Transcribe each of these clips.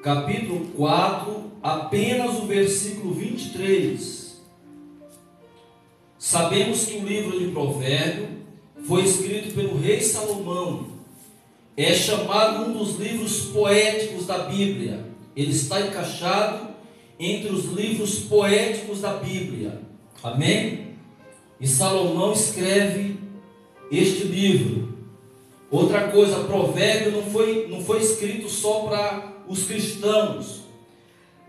capítulo 4, apenas o versículo 23. Sabemos que o livro de Provérbios foi escrito pelo rei Salomão. É chamado um dos livros poéticos da Bíblia. Ele está encaixado entre os livros poéticos da Bíblia. Amém? E Salomão escreve este livro. Outra coisa, Provérbio não foi escrito só para os cristãos.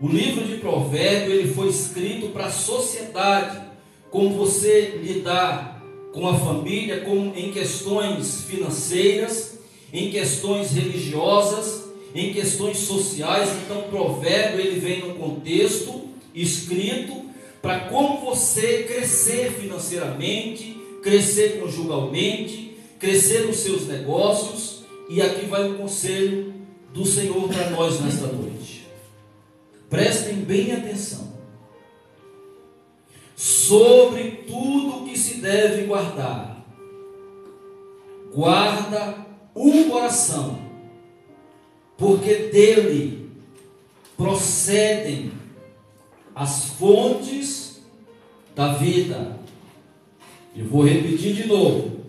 O livro de Provérbio ele foi escrito para a sociedade, como você lidar com a família, como em questões financeiras, em questões religiosas, em questões sociais. Então, o provérbio ele vem no contexto escrito para como você crescer financeiramente, crescer conjugalmente, crescer nos seus negócios. E aqui vai um conselho do Senhor para nós nesta noite. Prestem bem atenção. Sobre tudo que se deve guardar, guarda o coração, porque dele procedem as fontes da vida. Eu vou repetir de novo.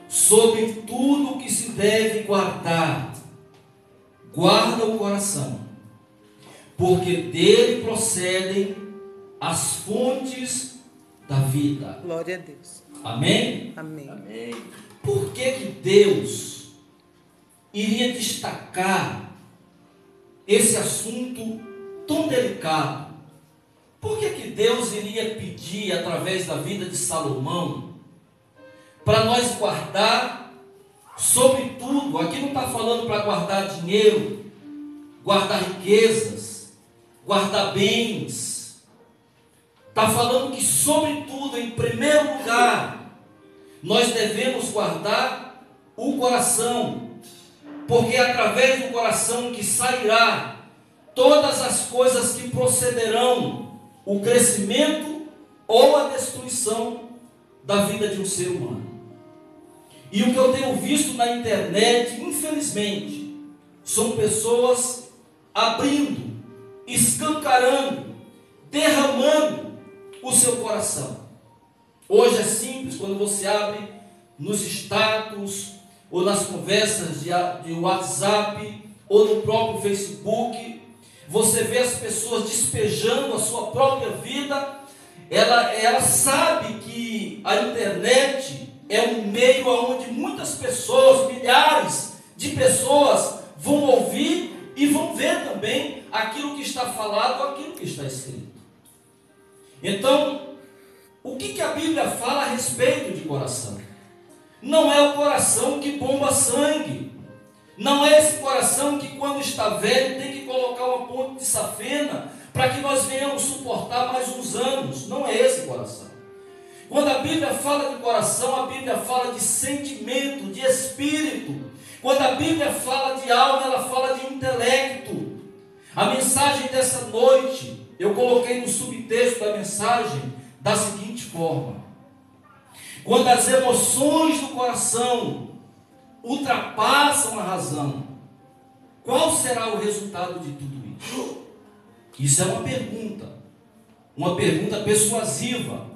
Sobre tudo que se deve guardar, guarda o coração, porque dele procedem as fontes da vida. Glória a Deus. Amém? Amém. Amém. Por que Deus iria destacar esse assunto tão delicado? Por que Deus iria pedir, através da vida de Salomão, para nós guardar, sobretudo, aqui não está falando para guardar dinheiro, guardar riquezas, guardar bens. Está falando que, sobretudo, em primeiro lugar, nós devemos guardar o coração, porque é através do coração que sairá todas as coisas que procederão o crescimento ou a destruição da vida de um ser humano. E o que eu tenho visto na internet, infelizmente, são pessoas abrindo, escancarando, derramando o seu coração. Hoje é simples, quando você abre nos status, ou nas conversas de WhatsApp, ou no próprio Facebook, você vê as pessoas despejando a sua própria vida. Ela sabe que a internet é um meio onde muitas pessoas, milhares de pessoas vão ouvir e vão ver também aquilo que está falado, aquilo que está escrito. Então, o que a Bíblia fala a respeito de coração? Não é o coração que bomba sangue. Não é esse coração que, quando está velho, tem que colocar uma ponte de safena para que nós venhamos suportar mais uns anos. Não é esse coração. Quando a Bíblia fala de coração, a Bíblia fala de sentimento, de espírito. Quando a Bíblia fala de alma, ela fala de intelecto. A mensagem dessa noite, eu coloquei no subtexto da mensagem da seguinte forma: quando as emoções do coração ultrapassam a razão, qual será o resultado de tudo isso? Isso é uma pergunta persuasiva.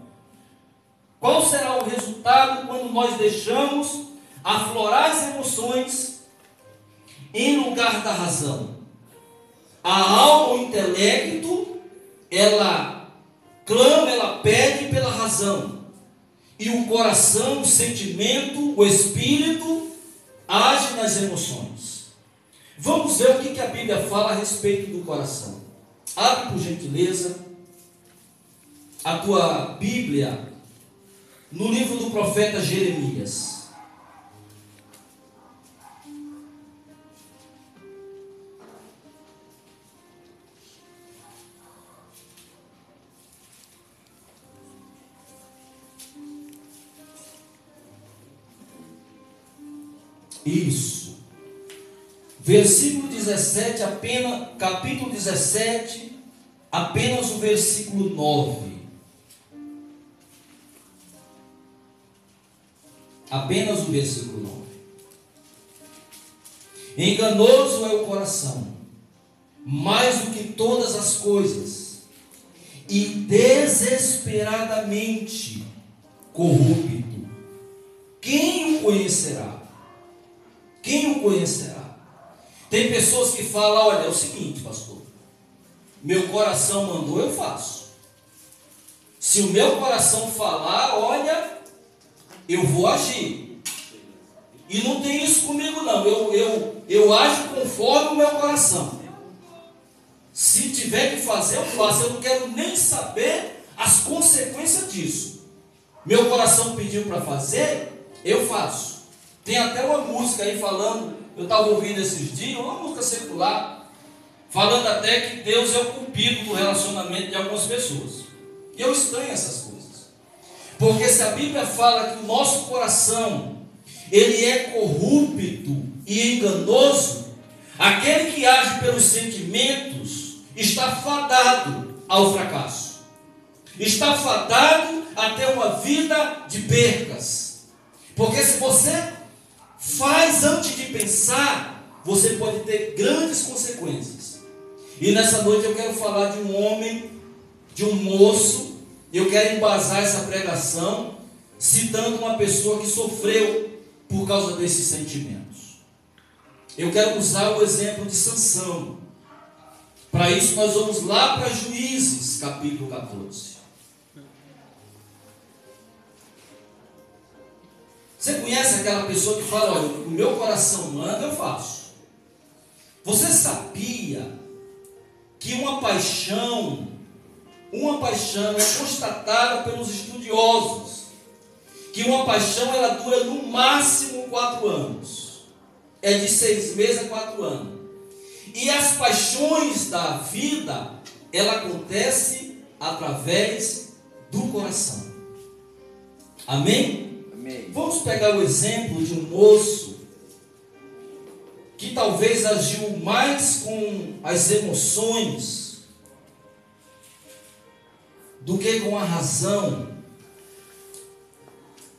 Qual será o resultado quando nós deixamos aflorar as emoções em lugar da razão? A alma, o intelecto, ela clama, ela pede pela razão. E o coração, o sentimento, o espírito, age nas emoções. Vamos ver o que a Bíblia fala a respeito do coração. Abre, por gentileza, a tua Bíblia no livro do profeta Jeremias. Isso. Versículo 17, capítulo 17, apenas o versículo 9. Apenas o versículo 9. Enganoso é o coração, mais do que todas as coisas, e desesperadamente corrupto. Quem o conhecerá? Quem o conhecerá? Tem pessoas que falam: olha, é o seguinte, pastor, meu coração mandou, eu faço. Se o meu coração falar, olha, eu vou agir. E não tem isso comigo não, eu ajo conforme o meu coração. Se tiver que fazer, eu faço. Eu não quero nem saber as consequências disso. Meu coração pediu para fazer, eu faço. Tem até uma música aí falando, eu estava ouvindo esses dias, uma música secular, falando até que Deus é o culpado do relacionamento de algumas pessoas. E eu estranho essas coisas. Porque se a Bíblia fala que o nosso coração, ele é corrupto e enganoso, aquele que age pelos sentimentos está fadado ao fracasso. Está fadado a ter uma vida de percas. Porque se você faz antes de pensar, você pode ter grandes consequências. E nessa noite eu quero falar de um homem, de um moço. Eu quero embasar essa pregação citando uma pessoa que sofreu por causa desses sentimentos. Eu quero usar o exemplo de Sansão. Para isso nós vamos lá para Juízes, capítulo 14. Você conhece aquela pessoa que fala: olha, o meu coração manda, eu faço. Você sabia que uma paixão é constatada pelos estudiosos, que uma paixão ela dura no máximo 4 anos. É de 6 meses a 4 anos. E as paixões da vida, ela acontece através do coração. Amém? Amém. Vamos pegar o exemplo de um moço que talvez agiu mais com as emoções do que com a razão.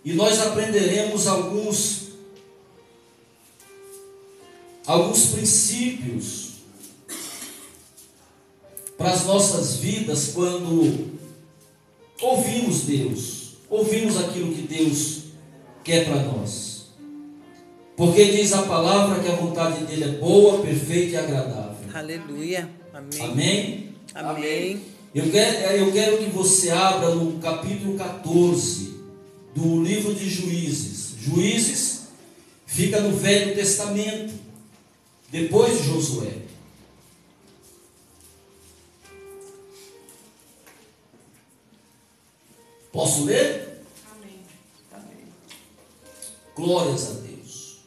E nós aprenderemos alguns princípios para as nossas vidas quando ouvimos Deus, ouvimos aquilo que Deus quer para nós. Porque diz a palavra que a vontade dele é boa, perfeita e agradável. Aleluia. Amém. Amém? Amém. Eu quero que você abra no capítulo 14 do livro de Juízes. Juízes fica no Velho Testamento, depois de Josué. Posso ler? Amém. Amém. Glórias a Deus.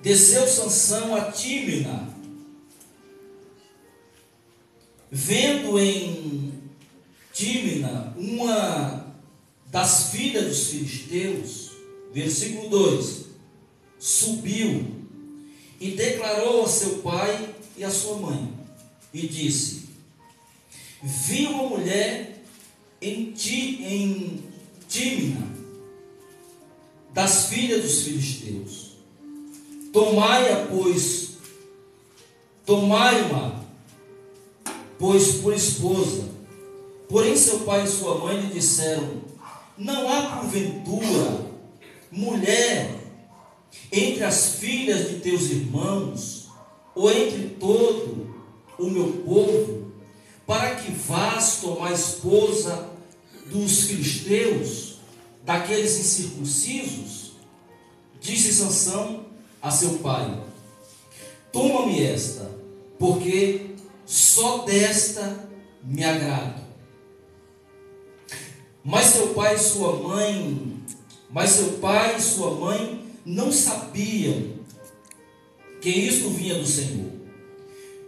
Desceu Sansão a Tímina, vendo em Tímina uma das filhas dos filisteus, versículo 2, subiu e declarou a seu pai e a sua mãe, e disse: vi uma mulher em Tímina, das filhas dos filisteus. Tomai-a, pois por esposa. Porém seu pai e sua mãe lhe disseram: não há porventura mulher entre as filhas de teus irmãos, ou entre todo o meu povo, para que vás tomar esposa dos filisteus, daqueles incircuncisos? Disse Sansão a seu pai: toma-me esta, porque só desta me agrado. Mas seu pai e sua mãe não sabiam que isto vinha do Senhor,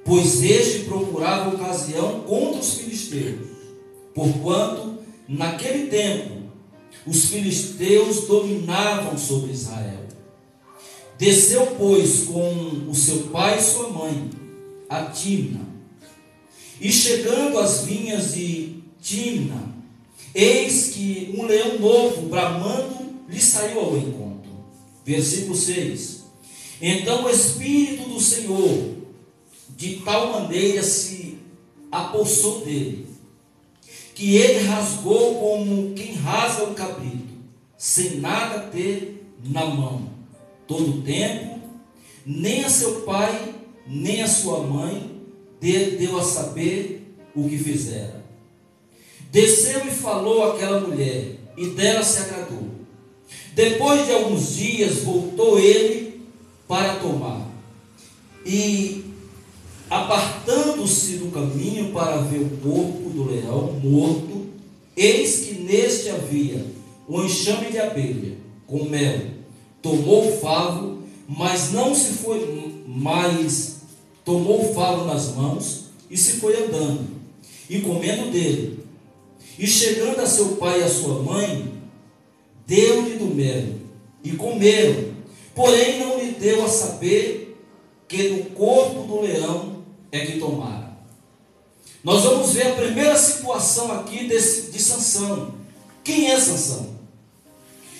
pois este procurava ocasião contra os filisteus, porquanto naquele tempo os filisteus dominavam sobre Israel. Desceu, pois, com o seu pai e sua mãe a Tímina, e chegando às vinhas de Tímina, eis que um leão novo, bramando, lhe saiu ao encontro. Versículo 6. Então o Espírito do Senhor de tal maneira se apossou dele, que ele rasgou como quem rasga um cabrito, sem nada ter na mão, todo o tempo. Nem a seu pai, nem a sua mãe deu a saber o que fizera. Desceu e falou àquela mulher, e dela se agradou. Depois de alguns dias, voltou ele para tomar. E, apartando-se do caminho para ver o corpo do leão morto, eis que neste havia um enxame de abelha com mel. Tomou o favo, mas não se foi, mas tomou o favo nas mãos e se foi andando, e comendo dele. E chegando a seu pai e a sua mãe, deu-lhe do mel, e comeram. Porém não lhe deu a saber que do corpo do leão é que tomara. Nós vamos ver a primeira situação aqui de Sansão. Quem é Sansão?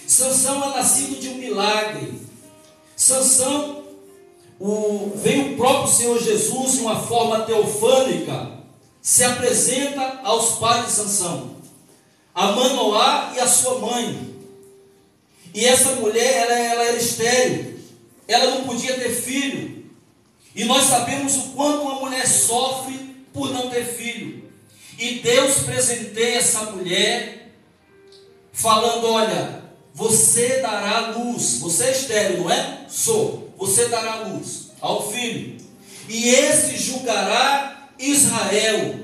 Sansão é nascido de um milagre. Sansão, veio o próprio Senhor Jesus em uma forma teofânica, se apresenta aos pais de Sansão, a Manoá e a sua mãe. E essa mulher, ela era estéril, ela não podia ter filho. E nós sabemos o quanto uma mulher sofre por não ter filho. E Deus presenteia essa mulher, falando: olha, você dará luz. Você é estéril, não é? Sou. Você dará luz ao filho. E esse julgará Israel,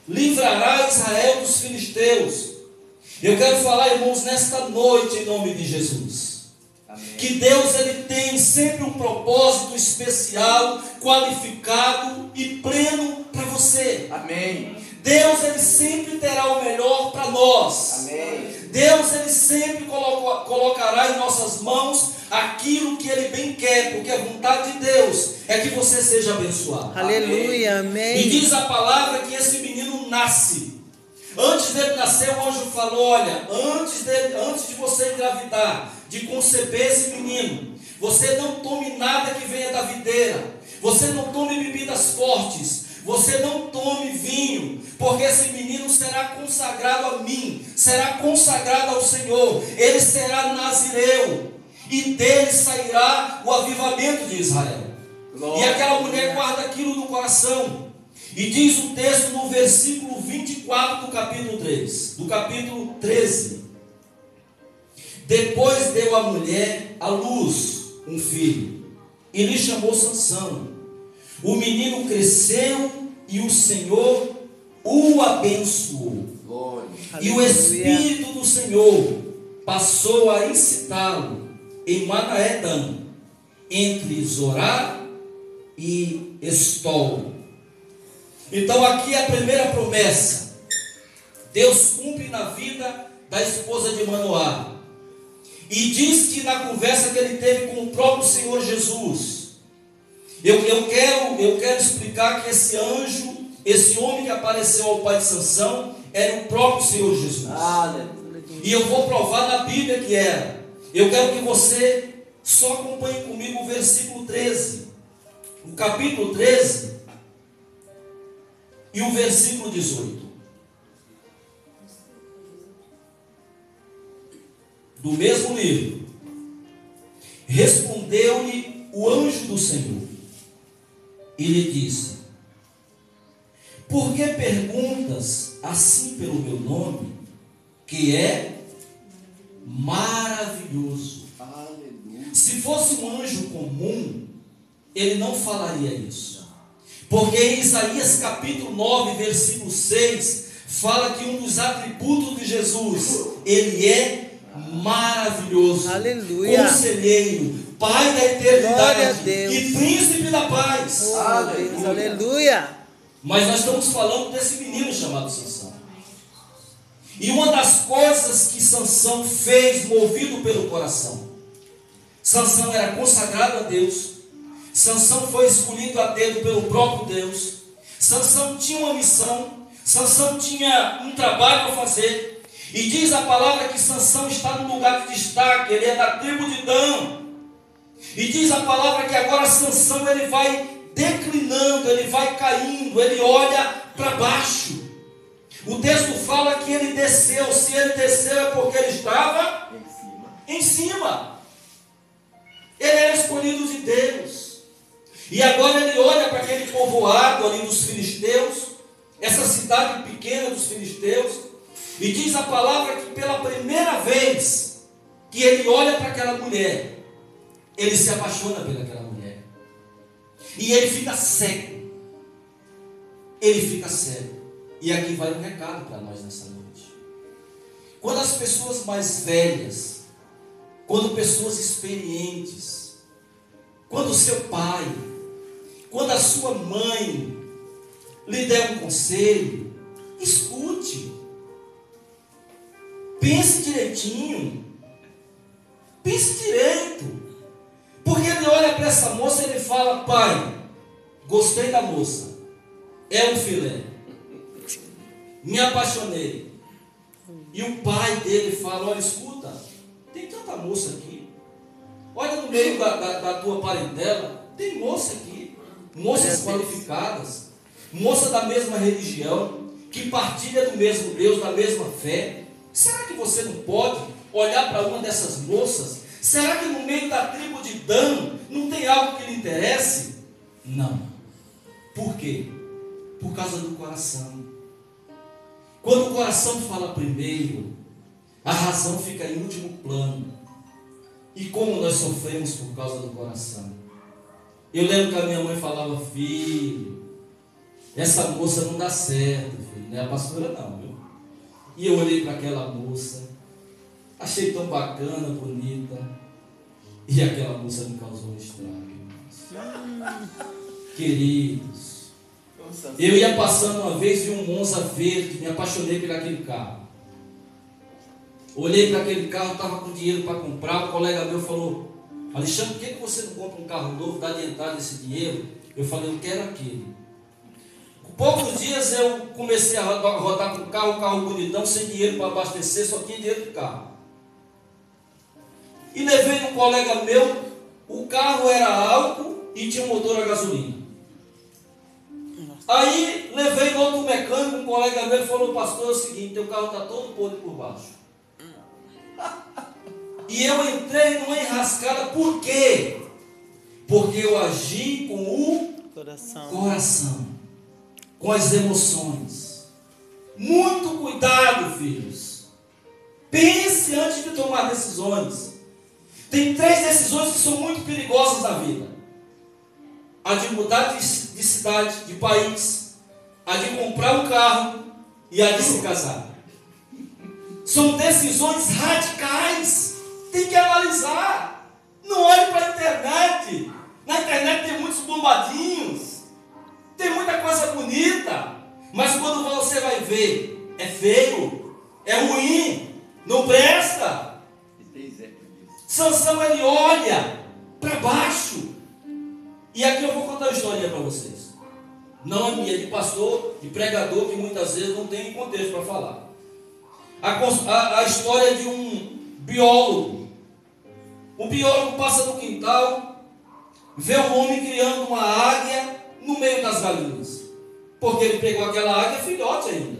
livrará Israel dos filisteus. Eu quero falar, irmãos, nesta noite, em nome de Jesus. Amém. Que Deus, ele tem sempre um propósito especial, qualificado e pleno para você. Amém. Deus, ele sempre terá o melhor para nós. Amém. Deus, ele sempre colocará em nossas mãos aquilo que ele bem quer, porque a vontade de Deus é que você seja abençoado. Aleluia, amém. E diz a palavra que esse menino nasce. Antes dele nascer, o anjo falou: olha, antes de você engravidar, de conceber esse menino, você não tome nada que venha da videira, você não tome bebidas fortes, você não tome vinho, porque esse menino será consagrado a mim, será consagrado ao Senhor, ele será nazireu, e dele sairá o avivamento de Israel. Glória. E aquela mulher guarda aquilo no coração. E diz o texto no versículo 24 do capítulo 3, do capítulo 13. Depois deu a mulher à luz um filho, e lhe chamou Sansão. O menino cresceu e o Senhor o abençoou. Glória. E o Espírito do Senhor passou a incitá-lo em Manaedã, entre Zorá e Estol. Então aqui é a primeira promessa. Deus cumpre na vida da esposa de Manoá. E diz que na conversa que ele teve com o próprio Senhor Jesus, eu quero explicar que esse anjo, esse homem que apareceu ao pai de Sansão, era o próprio Senhor Jesus. E eu vou provar na Bíblia que era. Eu quero que você só acompanhe comigo o versículo 13. O capítulo 13 e o versículo 18. Do mesmo livro. Respondeu-lhe o anjo do Senhor e lhe disse: por que perguntas assim pelo meu nome, que é maravilhoso? Aleluia. Se fosse um anjo comum, ele não falaria isso. Porque em Isaías capítulo 9, versículo 6, fala que um dos atributos de Jesus, ele é maravilhoso. Aleluia. Conselheiro, Pai da eternidade e príncipe da paz. Aleluia. Aleluia. Mas nós estamos falando desse menino chamado Sansão. E uma das coisas que Sansão fez, movido pelo coração, Sansão era consagrado a Deus. Sansão foi escolhido a dedo pelo próprio Deus. Sansão tinha uma missão. Sansão tinha um trabalho a fazer. E diz a palavra que Sansão está no lugar de destaque. Ele é da tribo de Dan. E diz a palavra que agora Sansão ele vai declinando, ele vai caindo, ele olha para baixo. O texto fala que ele desceu. Se ele desceu é porque ele estava em cima. Ele era escolhido de Deus. E agora ele olha para aquele povoado ali dos filisteus, essa cidade pequena dos filisteus, e diz a palavra que pela primeira vez que ele olha para aquela mulher, ele se apaixona pelaquela mulher. E ele fica cego. Ele fica cego. E aqui vai um recado para nós nessa noite. Quando as pessoas mais velhas, quando pessoas experientes, quando o seu pai, quando a sua mãe lhe der um conselho, escute. Pense direitinho. Pense direito. Porque ele olha para essa moça e ele fala: pai, gostei da moça, é um filé, me apaixonei. E o pai dele fala: olha, escuta, tem tanta moça aqui, olha no meio da tua parentela, tem moça aqui, moças qualificadas, moça da mesma religião, que partilha do mesmo Deus, da mesma fé. Será que você não pode olhar para uma dessas moças? Será que no meio da tribo de Dan não tem algo que lhe interesse? Não. Por quê? Por causa do coração. Quando o coração fala primeiro, a razão fica em último plano. E como nós sofremos por causa do coração. Eu lembro que a minha mãe falava: filho, essa moça não dá certo, filho. Não é a pastora não, viu? E eu olhei para aquela moça, achei tão bacana, bonita, e aquela moça me causou um estrago, irmãos. Queridos, eu ia passando uma vez, vi um Monza verde, me apaixonei por aquele carro. Olhei para aquele carro, estava com dinheiro para comprar. Um colega meu falou: Alexandre, por que você não compra um carro novo, dá de entrada esse dinheiro? Eu falei: eu quero aquele. Poucos dias eu comecei a rodar com o carro bonitão, sem dinheiro para abastecer, só tinha dinheiro do carro. E levei um colega meu, o carro era álcool e tinha um motor a gasolina. Aí levei no outro mecânico, um colega meu falou: pastor, é o seguinte, teu carro está todo podre por baixo. E eu entrei numa enrascada. Por quê? Porque eu agi com o coração, com as emoções. Muito cuidado, filhos. Pense antes de tomar decisões. Tem 3 decisões que são muito perigosas na vida: a de mudar de cidade, de país, a de comprar um carro e a de se casar. São decisões radicais. Tem que analisar. Não olhe para a internet. Na internet tem muitos bombadinhos, tem muita coisa bonita, mas quando você vai ver, é feio, é ruim, não presta. Sansão, ele olha para baixo. E aqui eu vou contar uma historinha para vocês. Não é minha, de pastor, de pregador, que muitas vezes não tem contexto para falar. A história de um biólogo. Um biólogo passa no quintal, vê um homem criando uma águia no meio das galinhas. Porque ele pegou aquela águia filhote ainda.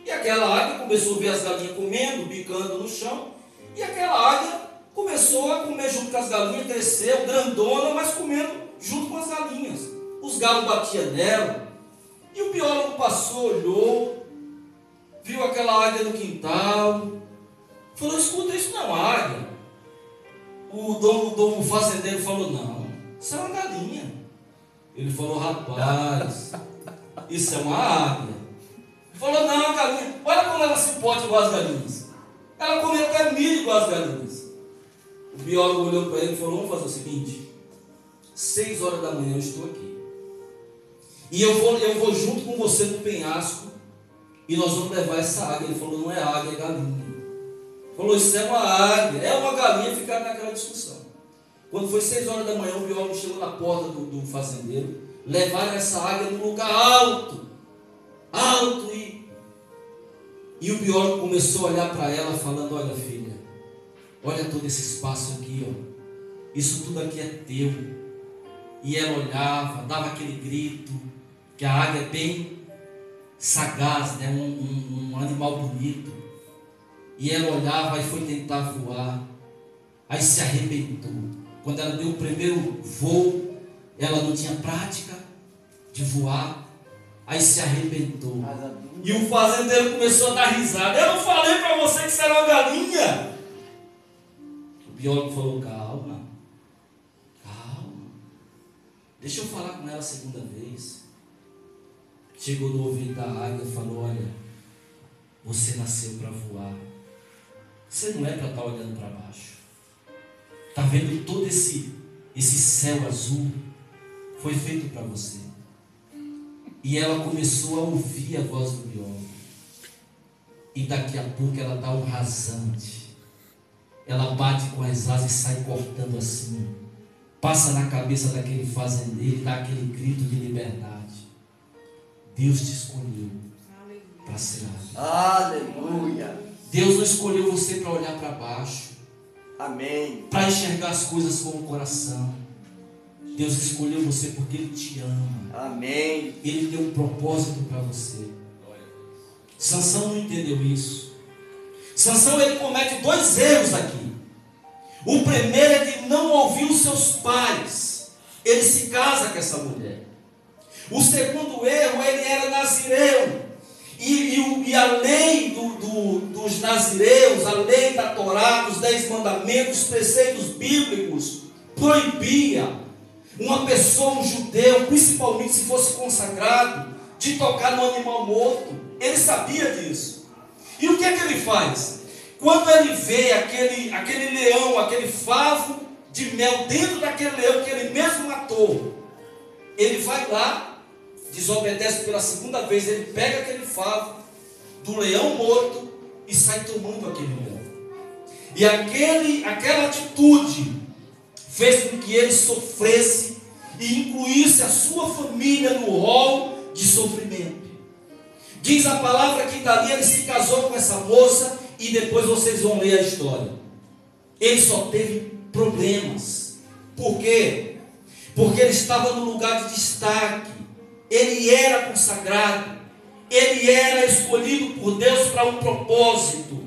E aquela águia começou a ver as galinhas comendo, bicando no chão. E aquela águia começou a comer junto com as galinhas, cresceu, grandona, mas comendo junto com as galinhas. Os galos batiam nela. E o biólogo passou, olhou, viu aquela águia no quintal, falou: escuta, isso não é uma águia. O fazendeiro falou: não, isso é uma galinha. Ele falou: rapaz, isso é uma águia. Falou: não, a galinha, olha como ela se pode igual as galinhas. Ela come até milho igual as galinhas. O biólogo olhou para ele e falou: vamos fazer o seguinte, 6 horas da manhã eu estou aqui. E eu vou junto com você no penhasco e nós vamos levar essa águia. Ele falou: não é águia, é galinha. Falou: isso é uma águia, é uma galinha. Ficaram naquela discussão. Quando foi 6 horas da manhã, o biólogo chegou na porta do fazendeiro, levaram essa águia num lugar alto, e o biólogo começou a olhar para ela falando: olha, filha, olha todo esse espaço aqui, ó. Isso tudo aqui é teu. E ela olhava, dava aquele grito, que a águia é bem sagaz, né? Um animal bonito. E ela olhava e foi tentar voar. Aí se arrebentou. Quando ela deu o primeiro voo, ela não tinha prática de voar. Aí se arrebentou. E o fazendeiro começou a dar risada. Eu não falei para você que isso era uma galinha. O biólogo falou: calma, calma. Deixa eu falar com ela a segunda vez. Chegou no ouvido da águia e falou: olha, você nasceu para voar. Você não é para estar olhando para baixo. Está vendo todo esse céu azul? Foi feito para você. E ela começou a ouvir a voz do biólogo. E daqui a pouco ela dá um rasante. Ela bate com as asas e sai cortando assim. Passa na cabeça daquele fazendeiro e dá aquele grito de liberdade. Deus te escolheu para ser águia. Aleluia. Deus não escolheu você para olhar para baixo. Amém. Para enxergar as coisas com o coração. Deus escolheu você porque Ele te ama. Amém. Ele deu um propósito para você. Sansão não entendeu isso. Sansão, ele comete 2 erros aqui. O primeiro é que não ouviu os seus pais. Ele se casa com essa mulher. O segundo erro, ele era nazireu. E a lei dos nazireus, a lei da Torá, dos 10 mandamentos, os preceitos bíblicos, proibia uma pessoa, um judeu, principalmente se fosse consagrado, de tocar no animal morto. Ele sabia disso. E o que é que ele faz? Quando ele vê aquele leão, aquele favo de mel dentro daquele leão que ele mesmo matou, ele vai lá, desobedece pela segunda vez, ele pega aquele favo do leão morto e sai tomando aquele leão. E aquela atitude fez com que ele sofresse e incluísse a sua família no rol de sofrimento. Diz a palavra que dali ele se casou com essa moça e depois vocês vão ler a história. Ele só teve problemas. Por quê? Porque ele estava no lugar de destaque. Ele era consagrado, ele era escolhido por Deus para um propósito,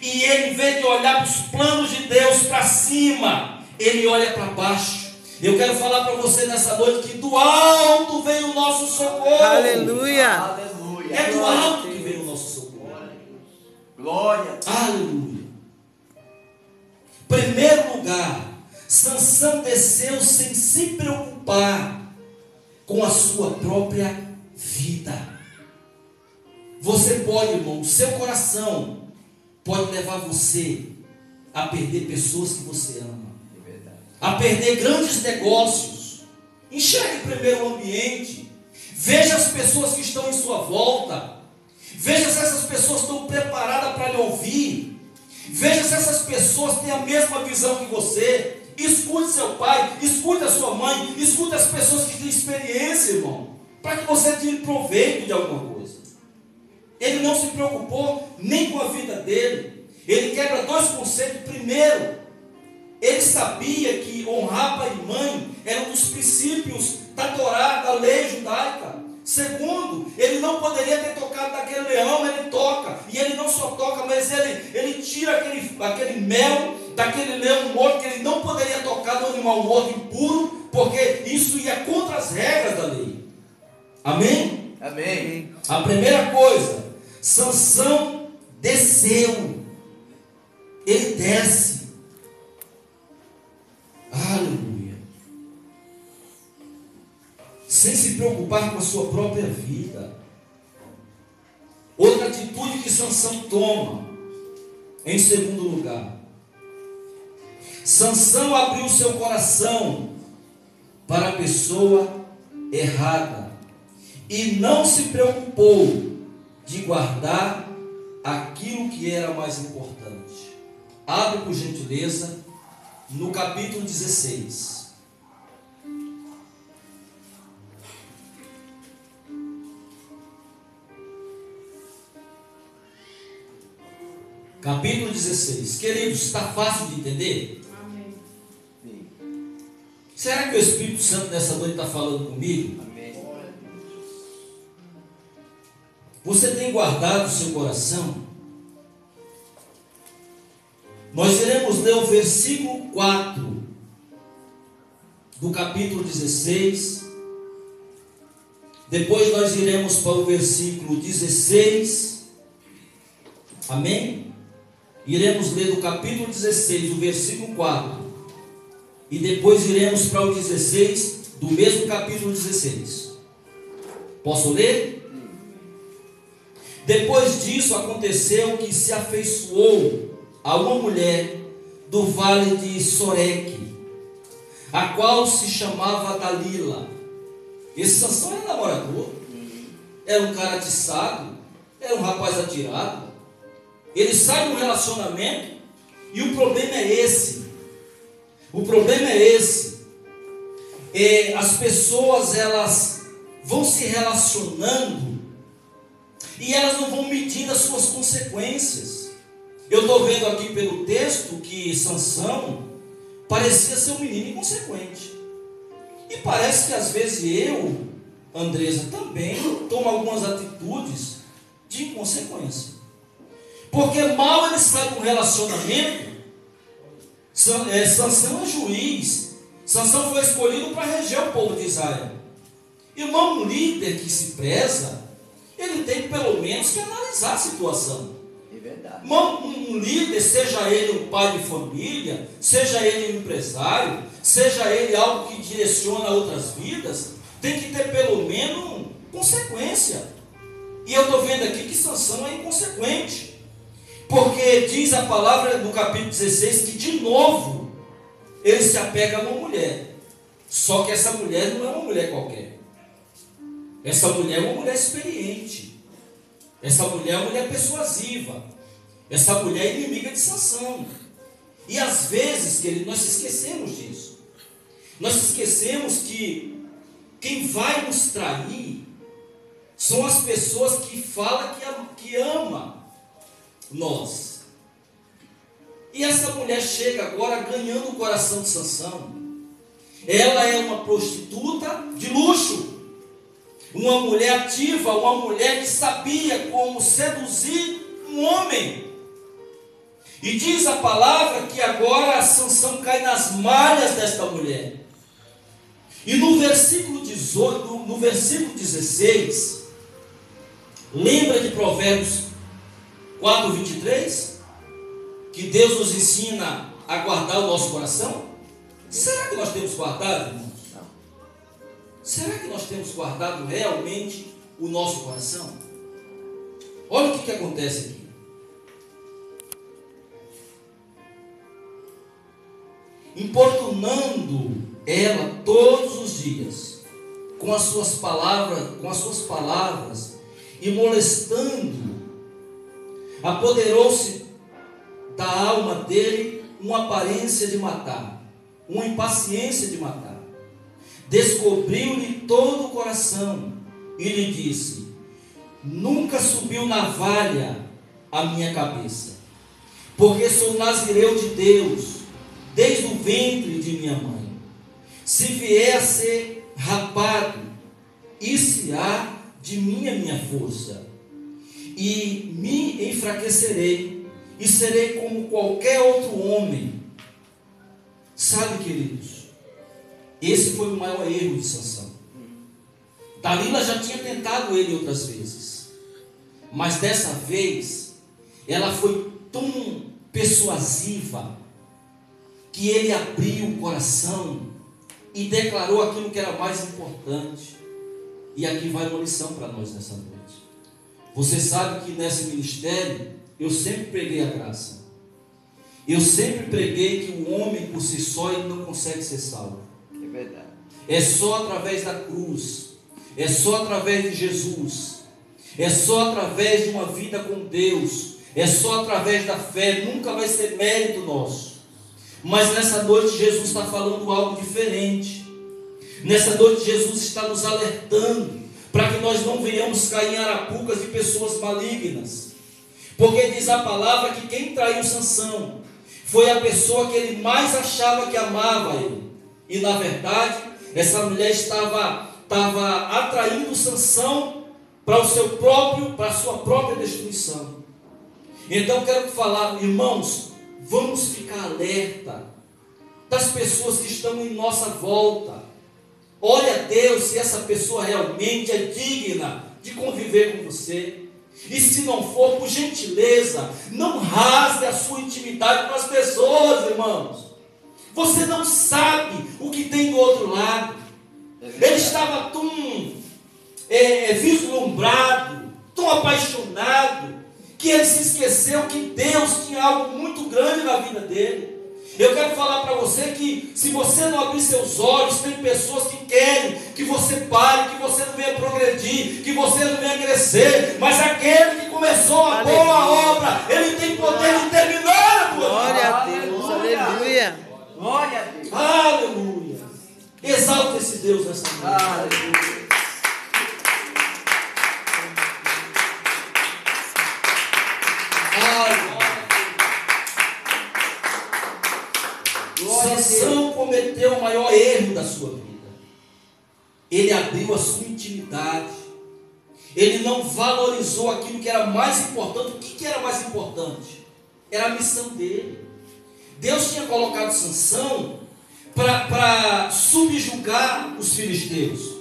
e ele, em vez de olhar para os planos de Deus para cima, ele olha para baixo. Eu quero falar para você nessa noite que do alto vem o nosso socorro. Aleluia. Aleluia. É do alto que vem o nosso socorro. Glória. Aleluia. Primeiro lugar, Sansão desceu sem se preocupar com a sua própria vida. Você pode, irmão, o seu coração pode levar você a perder pessoas que você ama, a perder grandes negócios. Enxergue primeiro o ambiente, veja as pessoas que estão em sua volta, veja se essas pessoas estão preparadas para lhe ouvir, veja se essas pessoas têm a mesma visão que você. Escute seu pai, escute a sua mãe, escute as pessoas que têm experiência, irmão, para que você tire proveito de alguma coisa. Ele não se preocupou nem com a vida dele. Ele quebra 2 conceitos. Primeiro, ele sabia que honrar pai e mãe era um dos princípios da Torá, da lei judaica. Segundo, ele não poderia ter tocado naquele leão. Ele toca, e ele não só toca, mas ele tira aquele mel daquele leão morto, que ele não poderia tocar no animal morto impuro, porque isso ia contra as regras da lei. Amém? Amém. A primeira coisa, Sansão desceu. Ele desce. Aleluia. Sem se preocupar com a sua própria vida. Outra atitude que Sansão toma, em segundo lugar, Sansão abriu seu coração para a pessoa errada e não se preocupou de guardar aquilo que era mais importante. Abre, por gentileza, no capítulo 16. Capítulo 16. Queridos, está fácil de entender? Sim. Será que o Espírito Santo nessa noite está falando comigo? Amém. Você tem guardado o seu coração? Nós iremos ler o versículo 4 do capítulo 16. Depois nós iremos para o versículo 16. Amém? Iremos ler do capítulo 16, o versículo 4. E depois iremos para o 16 do mesmo capítulo 16. Posso ler? Depois disso aconteceu que se afeiçoou a uma mulher do vale de Soreque, a qual se chamava Dalila. Esse Sansão era namorador, era um cara atiçado, era um rapaz atirado. Ele sai de um relacionamento e o problema é esse. O problema é esse. As pessoas, elas vão se relacionando e elas não vão medindo as suas consequências. Eu estou vendo aqui pelo texto que Sansão parecia ser um menino inconsequente. E parece que às vezes eu, Andresa, também tomo algumas atitudes de inconsequência. Porque mal ele sai de um relacionamento. Sansão é juiz. Sansão foi escolhido para reger o povo de Israel. Irmão, um líder que se preza, ele tem pelo menos que analisar a situação. É verdade. Um líder, seja ele um pai de família, seja ele um empresário, seja ele algo que direciona outras vidas, tem que ter pelo menos consequência. E eu estou vendo aqui que Sansão é inconsequente. Porque diz a palavra no capítulo 16 que de novo ele se apega a uma mulher. Só que essa mulher não é uma mulher qualquer. Essa mulher é uma mulher experiente. Essa mulher é uma mulher persuasiva. Essa mulher é inimiga de Sansão. E às vezes, querido, nós esquecemos disso. Nós esquecemos que quem vai nos trair são as pessoas que falam que ama nós. E essa mulher chega agora ganhando o coração de Sansão. Ela é uma prostituta de luxo, uma mulher ativa, uma mulher que sabia como seduzir um homem. E diz a palavra que agora Sansão cai nas malhas desta mulher. E no versículo 18, no versículo 16, lembra de Provérbios 4:23, que Deus nos ensina a guardar o nosso coração? Será que nós temos guardado, irmãos? Será que nós temos guardado realmente o nosso coração? Olha o que acontece aqui. Importunando ela todos os dias com as suas palavras e molestando, apoderou-se da alma dele uma aparência de matar, uma impaciência de matar. Descobriu-lhe todo o coração e lhe disse: nunca subiu navalha a minha cabeça, porque sou nazireu de Deus desde o ventre de minha mãe. Se vier a ser rapado, isso há de mim a minha força, e me enfraquecerei, e serei como qualquer outro homem. Sabe, queridos, esse foi o maior erro de Sansão. Dalila já tinha tentado ele outras vezes, mas dessa vez ela foi tão persuasiva que ele abriu o coração e declarou aquilo que era mais importante. E aqui vai uma lição para nós nessa noite. Você sabe que nesse ministério eu sempre preguei a graça. Eu sempre preguei que o homem por si só ele não consegue ser salvo. É verdade. É só através da cruz, é só através de Jesus, é só através de uma vida com Deus, é só através da fé. Nunca vai ser mérito nosso. Mas nessa noite Jesus está falando algo diferente. Nessa noite Jesus está nos alertando para que nós não venhamos cair em arapucas de pessoas malignas. Porque diz a palavra que quem traiu Sansão foi a pessoa que ele mais achava que amava ele. E na verdade, essa mulher estava atraindo Sansão para a sua própria destruição. Então eu quero falar, irmãos, vamos ficar alerta das pessoas que estão em nossa volta. Olha a Deus se essa pessoa realmente é digna de conviver com você. E se não for, por gentileza, não rasgue a sua intimidade com as pessoas, irmãos. Você não sabe o que tem do outro lado. Ele estava tão vislumbrado, tão apaixonado, que ele se esqueceu que Deus tinha algo muito grande na vida dele. Eu quero falar para você que se você não abrir seus olhos, tem pessoas que querem que você pare, que você não venha progredir, que você não venha crescer, mas aquele que começou a boa obra, ele tem poder de terminar a tua vida. Glória a Deus, aleluia. Glória a Deus. Aleluia. Exalta esse Deus nessa noite. Aleluia. Sansão cometeu o maior erro da sua vida. Ele abriu a sua intimidade. Ele não valorizou aquilo que era mais importante. O que era mais importante? Era a missão dele. Deus tinha colocado Sansão para subjugar os filisteus.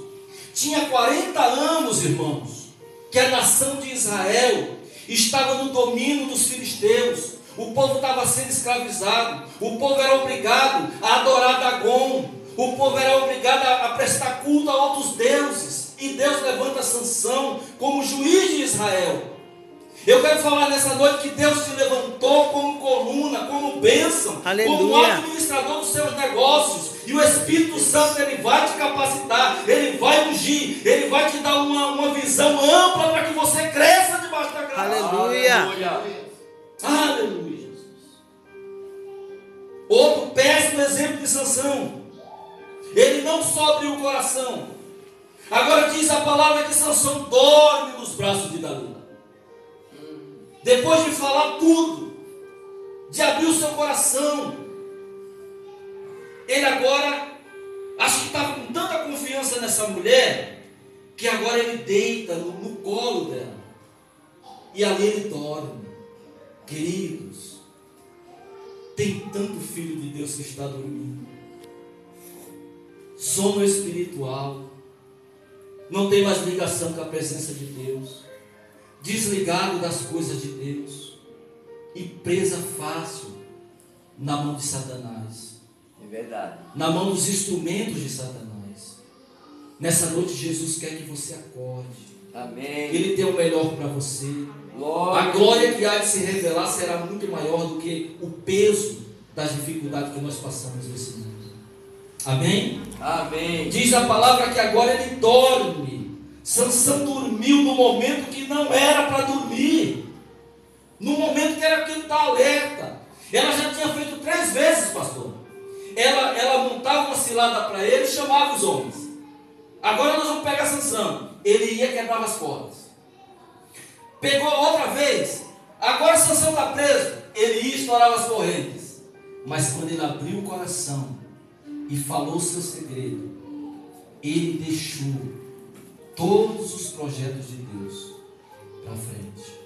Tinha 40 anos, irmãos, que a nação de Israel estava no domínio dos filisteus. O povo estava sendo escravizado. O povo era obrigado a adorar Dagom. O povo era obrigado a prestar culto a outros deuses. E Deus levanta Sansão como juiz de Israel. Eu quero falar nessa noite que Deus te levantou como coluna, como bênção, Aleluia. como administrador dos seus negócios. E o Espírito Santo, ele vai te capacitar, ele vai ungir, ele vai te dar uma visão ampla para que você cresça debaixo da graça. Aleluia. Aleluia, Jesus. Outro péssimo exemplo de Sansão. Ele não só abriu o coração. Agora diz a palavra que Sansão dorme nos braços de Dalila. Depois de falar tudo, de abrir o seu coração, ele agora, acho que estava com tanta confiança nessa mulher, que agora ele deita no colo dela. E ali ele dorme. Queridos, tem tanto filho de Deus que está dormindo. Sono espiritual. Não tem mais ligação com a presença de Deus. Desligado das coisas de Deus. E presa fácil na mão de Satanás. É verdade. Na mão dos instrumentos de Satanás. Nessa noite Jesus quer que você acorde. Amém. Ele tem o melhor para você. Glória. A glória que há de se revelar será muito maior do que o peso das dificuldades que nós passamos nesse mundo. Amém? Amém. Diz a palavra que agora ele dorme. Sansão dormiu no momento que não era para dormir. No momento que era que ele está alerta. Ela já tinha feito 3 vezes, pastor. Ela montava uma cilada para ele e chamava os homens. Agora nós vamos pegar Sansão. Ele ia quebrar as cordas. Pegou outra vez. Agora Sansão está preso. Ele ia estourar as correntes. Mas quando ele abriu o coração e falou o seu segredo, ele deixou todos os projetos de Deus para frente.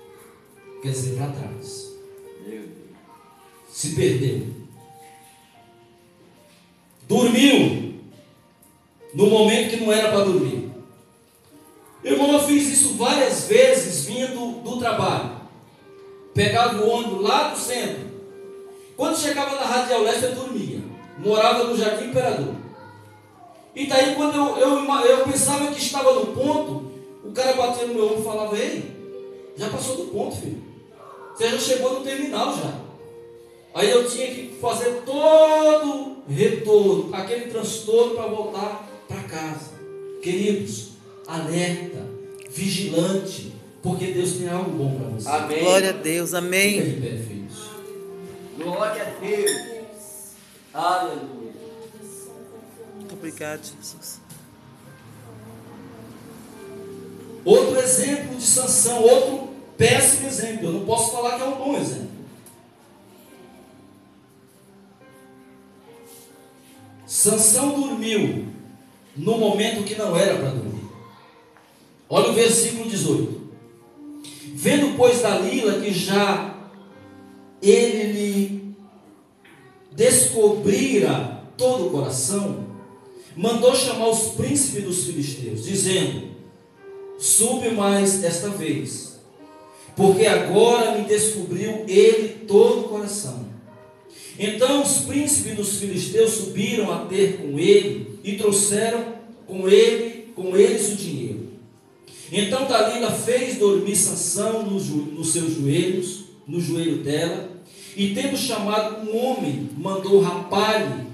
Quer dizer, para trás. Meu Deus. Se perdeu. Dormiu no momento que não era para dormir. Irmão, eu fiz isso várias vezes vindo do trabalho. Pegava o ônibus lá do centro. Quando chegava na Radial Leste eu dormia. Morava no Jardim Imperador. E daí quando eu pensava que estava no ponto, o cara batia no meu ombro e falava: ei, já passou do ponto, filho. Você já chegou no terminal já. Aí eu tinha que fazer todo retorno, aquele transtorno para voltar para casa. Queridos, alerta, vigilante, porque Deus tem algo bom para você. Amém. Glória a Deus, amém. Fica de pé, filhos. Glória a Deus. Aleluia. Obrigado, Jesus. Outro exemplo de Sansão, outro péssimo exemplo. Eu não posso falar que é um bom exemplo. Sansão dormiu no momento que não era para dormir. Olha o versículo 18. Vendo, pois, Dalila que já ele lhe descobrira todo o coração, mandou chamar os príncipes dos filisteus, dizendo: sube mais esta vez, porque agora me descobriu ele todo o coração. Então os príncipes dos filisteus subiram a ter com ele e trouxeram com eles o dinheiro. Então Dalila fez dormir Sansão nos seus joelhos, no joelho dela, e tendo chamado um homem, mandou rapar-lhe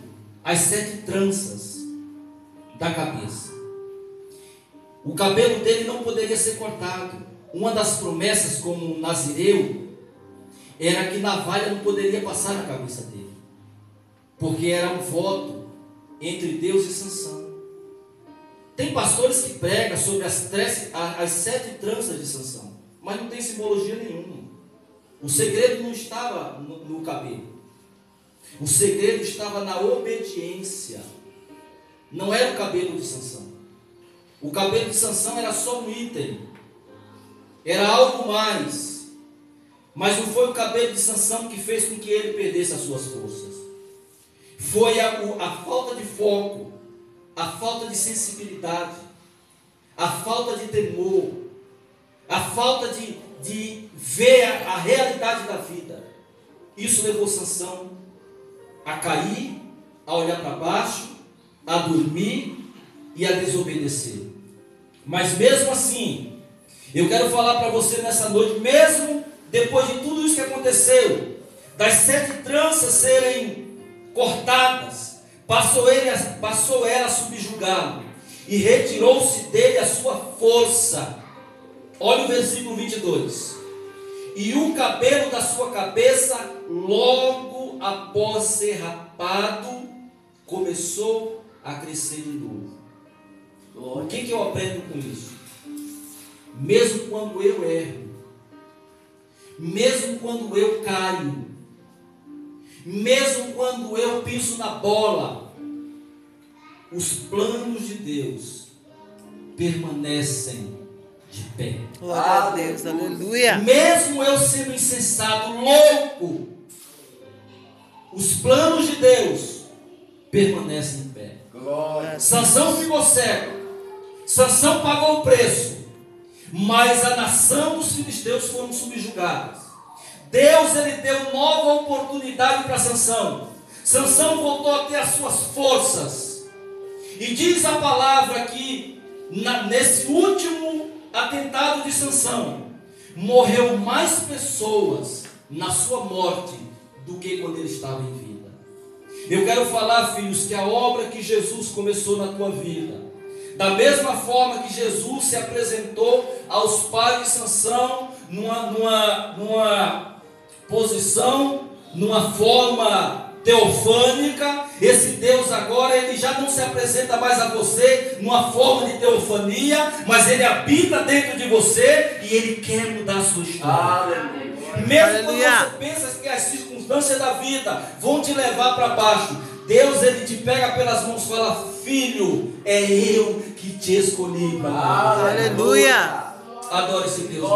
as 7 tranças da cabeça. O cabelo dele não poderia ser cortado. Uma das promessas como nazireu era que navalha não poderia passar na cabeça dele, porque era um voto entre Deus e Sansão. Tem pastores que pregam sobre as 7 tranças de Sansão, mas não tem simbologia nenhuma. O segredo não estava no cabelo, o segredo estava na obediência. Não era o cabelo de Sansão. O cabelo de Sansão era só um item, era algo mais. Mas não foi o cabelo de Sansão que fez com que ele perdesse as suas forças. Foi a falta de foco, a falta de sensibilidade, a falta de temor, a falta de ver a realidade da vida. Isso levou Sansão a cair, a olhar para baixo, a dormir e a desobedecer. Mas mesmo assim, eu quero falar para você nessa noite, mesmo depois de tudo isso que aconteceu, das 7 tranças serem cortadas, passou ela a subjugá-lo e retirou-se dele a sua força. Olha o versículo 22. E o cabelo da sua cabeça, logo após ser rapado, começou a crescer de novo. O que eu aprendo com isso? Mesmo quando eu erro, mesmo quando eu caio, mesmo quando eu piso na bola, os planos de Deus permanecem de pé. Glória a Deus, aleluia. Mesmo eu sendo insensato, louco, os planos de Deus permanecem em pé. Glória. Sansão ficou cego, Sansão pagou o preço, mas a nação dos filisteus foram subjugadas. Deus, ele deu nova oportunidade para Sansão. Sansão voltou a ter as suas forças. E diz a palavra que nesse último atentado de Sansão, morreu mais pessoas na sua morte do que quando ele estava em vida. Eu quero falar, filhos, que a obra que Jesus começou na tua vida, da mesma forma que Jesus se apresentou aos pais de Sansão numa posição, numa forma teofânica, esse Deus agora, ele já não se apresenta mais a você numa forma de teofania, mas ele habita dentro de você e ele quer mudar a sua história. Mesmo quando você pensa que as circunstâncias da vida vão te levar para baixo, Deus, ele te pega pelas mãos e fala: filho, é eu que te escolhi para. Aleluia. Adore esse Deus.